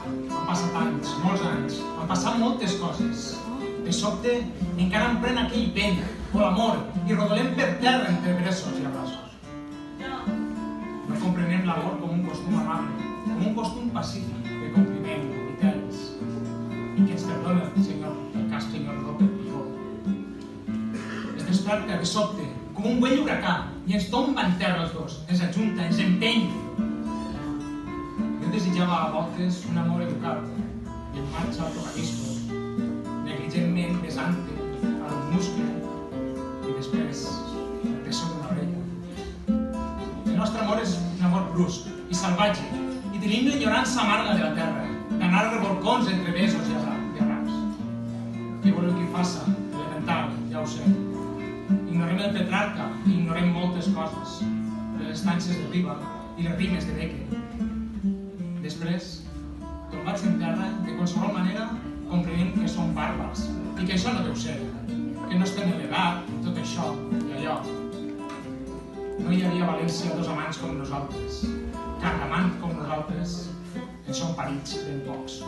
Han passat anys, molts anys, han passat moltes coses. De sobte, encara em pren aquell vent, o l'amor, i rodolem per terra entre bressos i abraços. No comprenem l'amor com un costum amable, com un costum pacífic, de compliment i temps, i que ens perdona el cas Senyor López Picó. Es desperta de sobte, com un vell huracà, i ens tomba en terra els dos, ens ajunta, ens empeny. Jo desitjava a voltes un amor educat, i en marxa al tocadiscos, negligentment besant-te a un muscle, i després el beso d'una orella. El nostre amor és un amor brusc i salvatge, i tenim l'enyorança amarga de la terra, d'anar a revolcons entre besos i arrats. Què voleu que hi faça? Elemental, ja ho sé. Ignorem el Petrarca i ignorem moltes coses, les estances de Riba i les rimes de Becker. Després, tombats en terra, de qualsevol manera, comprenem que som bàrbars i que això no deu ser, que no estem en l'edat, tot això i allò. No hi havia a València dos amants com nosaltres. Cada amant com nosaltres en són parits ben pocs.